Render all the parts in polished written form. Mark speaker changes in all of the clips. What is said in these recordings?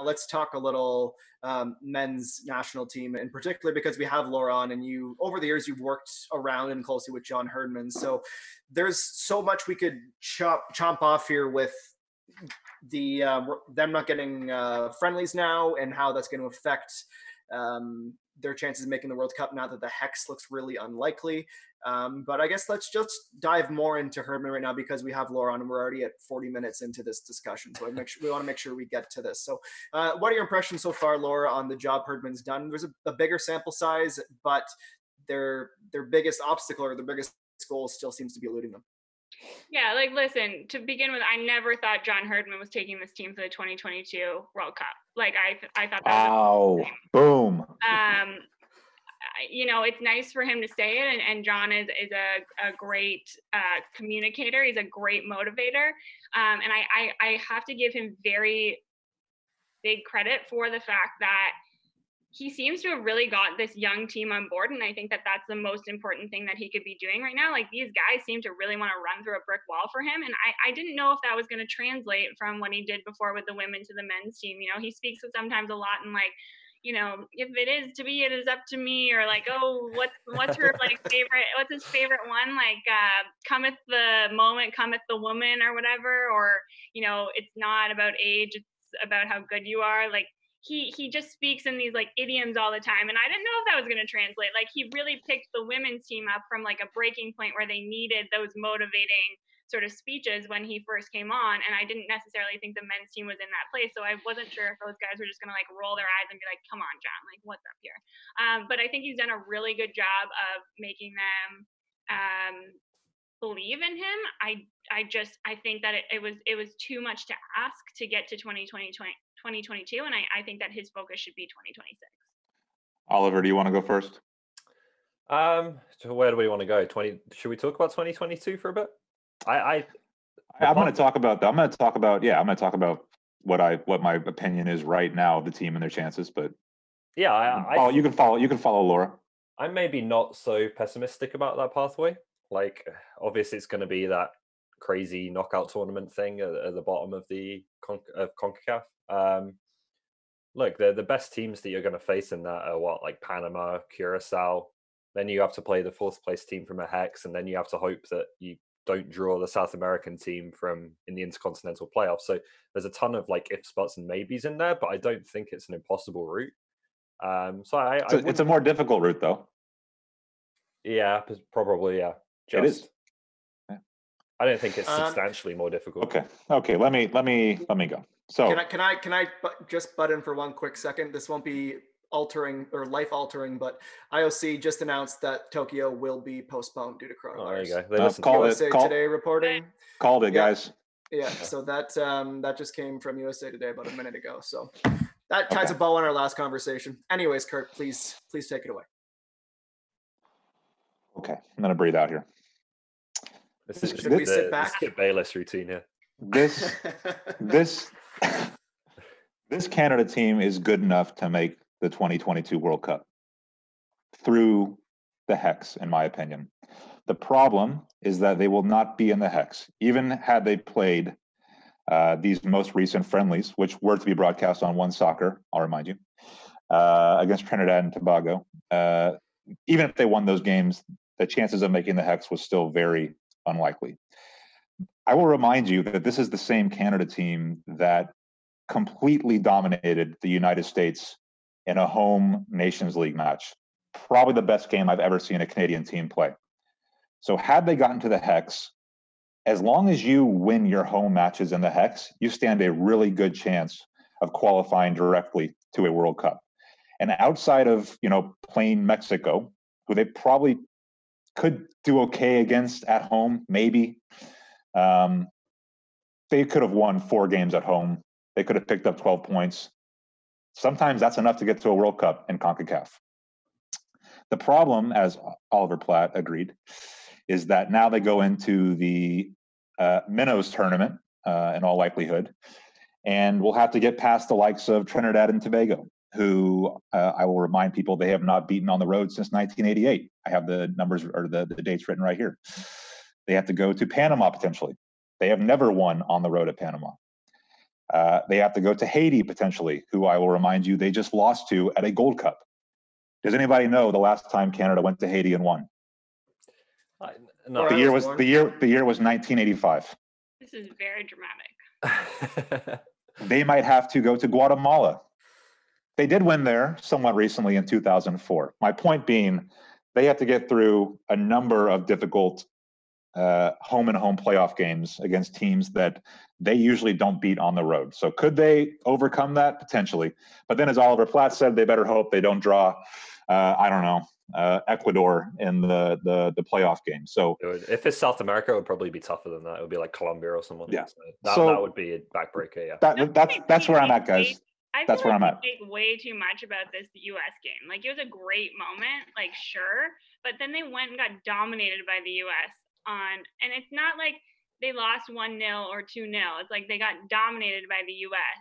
Speaker 1: let's talk a little men's national team in particular, because we have Laura on, and you, over the years, you've worked around and closely with John Herdman. So there's so much we could chomp off here with the them not getting friendlies now, and how that's going to affect their chances of making the World Cup now that the Hex looks really unlikely. But I guess let's just dive more into Herdman right now, because we have Laura on and we're already at 40 minutes into this discussion. So we want to make sure we get to this. So what are your impressions so far, Laura, on the job Herdman's done? There's a bigger sample size, but their biggest obstacle or their biggest goal still seems to be eluding them.
Speaker 2: Yeah, like, listen, to begin with, I never thought John Herdman was taking this team for the 2022 World Cup. Like, I thought that was
Speaker 3: boom.
Speaker 2: You know, it's nice for him to say it, and John is a great communicator. He's a great motivator, and I have to give him very big credit for the fact that he seems to have really got this young team on board, and I think that that's the most important thing that he could be doing right now. Like, these guys seem to really want to run through a brick wall for him, and I didn't know if that was going to translate from what he did before with the women to the men's team. You know, he speaks sometimes a lot in, like, you know, if it is to be, it is up to me, or like, oh, what's her like favorite? What's his favorite one? Like, cometh the moment, cometh the woman, or whatever. Or, you know, it's not about age, it's about how good you are. Like, he just speaks in these like idioms all the time, and I didn't know if that was going to translate. Like, he really picked the women's team up from like a breaking point where they needed those motivating sort of speeches when he first came on, and I didn't necessarily think the men's team was in that place. So I wasn't sure if those guys were just going to like roll their eyes and be like, come on, John, like, what's up here? But I think he's done a really good job of making them believe in him. I think that it was too much to ask to get to 2022, and I think that his focus should be 2026.
Speaker 3: Oliver, do you want to go first?
Speaker 4: So where do we want to go? Should we talk about 2022 for a bit? I'm going to talk about that. I'm going to talk about what my opinion is right now of the team and their chances. But yeah, you can follow Laura. I'm maybe not so pessimistic about that pathway. Like, obviously, it's going to be that crazy knockout tournament thing at the bottom of the CONCACAF. Look, the best teams that you're going to face in that are like Panama, Curacao. Then you have to play the fourth place team from a Hex, and then you have to hope that you don't draw the South American team in the Intercontinental Playoffs. So there's a ton of like ifs, buts, and maybes in there, but I don't think it's an impossible route.
Speaker 3: It's a more difficult route, though.
Speaker 4: Yeah, probably. Yeah,
Speaker 3: it is.
Speaker 4: I don't think it's substantially more difficult.
Speaker 3: Okay. Let me go. So
Speaker 1: can I just butt in for one quick second? This won't be altering or life altering, but IOC just announced that Tokyo will be postponed due to coronavirus.
Speaker 4: Oh, there you go.
Speaker 1: USA Today reporting.
Speaker 3: Called it, guys.
Speaker 1: Yeah. So that just came from USA Today about a minute ago. So that ties a bow on our last conversation. Anyways, Kurt, please take it away.
Speaker 3: Okay, I'm gonna breathe out here.
Speaker 1: Should we sit back?
Speaker 4: Skip Bayless routine here.
Speaker 3: This Canada team is good enough to make the 2022 World Cup through the Hex, in my opinion. The problem is that they will not be in the Hex, even had they played these most recent friendlies, which were to be broadcast on One Soccer, I'll remind you, against Trinidad and Tobago. Even if they won those games, the chances of making the Hex was still very unlikely. I will remind you that this is the same Canada team that completely dominated the United States in a home Nations League match. Probably the best game I've ever seen a Canadian team play. So had they gotten to the Hex, as long as you win your home matches in the Hex, you stand a really good chance of qualifying directly to a World Cup. And outside of, playing Mexico, who they probably could do okay against at home, maybe. They could have won 4 games at home. They could have picked up 12 points. Sometimes that's enough to get to a World Cup in CONCACAF. The problem, as Oliver Platt agreed, is that now they go into the Minnows tournament in all likelihood, and we'll have to get past the likes of Trinidad and Tobago, who I will remind people they have not beaten on the road since 1988. I have the numbers or the dates written right here. They have to go to Panama potentially. They have never won on the road at Panama. They have to go to Haiti, potentially, who I will remind you, they just lost to at a Gold Cup. Does anybody know the last time Canada went to Haiti and won?
Speaker 4: No.
Speaker 3: The year was 1985.
Speaker 2: This is very dramatic.
Speaker 3: They might have to go to Guatemala. They did win there somewhat recently in 2004. My point being, they have to get through a number of difficult home and home playoff games against teams that they usually don't beat on the road. So could they overcome that? Potentially. But then, as Oliver Platt said, they better hope they don't draw, Ecuador in the playoff game. So
Speaker 4: if it's South America, it would probably be tougher than that. It would be like Colombia or someone.
Speaker 3: Yeah.
Speaker 4: So that would be a backbreaker. Yeah.
Speaker 3: That's where I'm at, guys. That's where I'm at.
Speaker 2: I think way too much about this U.S. game. Like, it was a great moment, like, sure, but then they went and got dominated by the U.S. and it's not like they lost 1-0 or 2-0. It's like they got dominated by the U.S.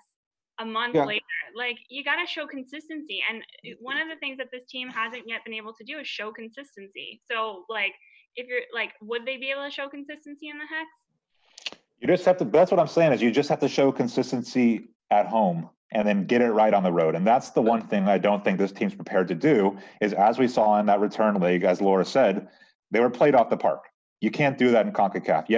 Speaker 2: a month later. Like, you got to show consistency, and one of the things that this team hasn't yet been able to do is show consistency. So, like, if you're like, would they be able to show consistency in the Hex?
Speaker 3: You just have to. That's what I'm saying. Is you just have to show consistency at home and then get it right on the road. And that's the one thing I don't think this team's prepared to do is, as we saw in that return leg, as Laura said, they were played off the park. You can't do that in CONCACAF. You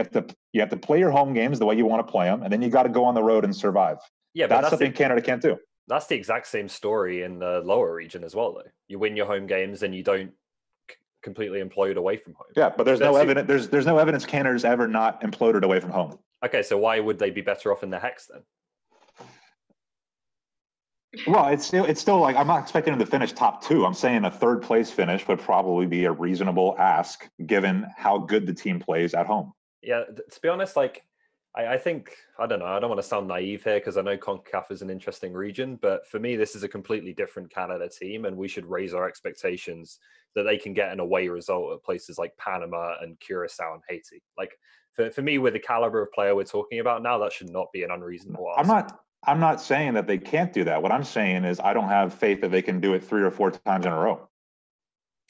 Speaker 3: have to play your home games the way you want to play them, and then you got to go on the road and survive. Yeah, that's something Canada can't do.
Speaker 4: That's the exact same story in the lower region as well, though. You win your home games and you don't completely implode away from home.
Speaker 3: Yeah, but there's no evidence. There's no evidence Canada's ever not imploded away from home.
Speaker 4: Okay, so why would they be better off in the Hex then?
Speaker 3: Well, it's still like, I'm not expecting them to finish top 2. I'm saying a 3rd place finish would probably be a reasonable ask given how good the team plays at home.
Speaker 4: Yeah, to be honest, like I think, I don't know, I don't want to sound naive here because I know CONCACAF is an interesting region, but for me, this is a completely different Canada team, and we should raise our expectations that they can get an away result at places like Panama and Curacao and Haiti. Like, for me, with the caliber of player we're talking about now, that should not be an unreasonable ask.
Speaker 3: I'm not saying that they can't do that. What I'm saying is I don't have faith that they can do it 3 or 4 times in a row.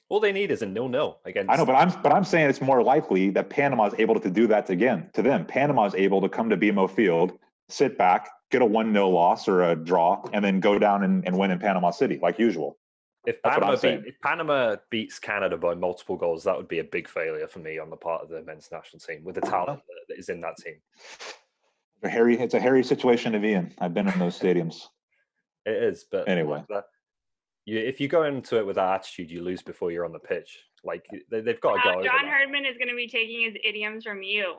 Speaker 4: All they need is a 0-0 against.
Speaker 3: I know, but I'm saying it's more likely that Panama is able to do that again to them. Panama is able to come to BMO Field, sit back, get a 1-0 loss or a draw, and then go down and win in Panama City like usual.
Speaker 4: If Panama beats Canada by multiple goals, that would be a big failure for me on the part of the men's national team with the talent that is in that team.
Speaker 3: It's a hairy situation to be in. I've been in those stadiums.
Speaker 4: It is, but
Speaker 3: anyway,
Speaker 4: if you go into it with that attitude, you lose before you're on the pitch. Like, they've got to go.
Speaker 2: John Herdman is going to be taking his idioms from you.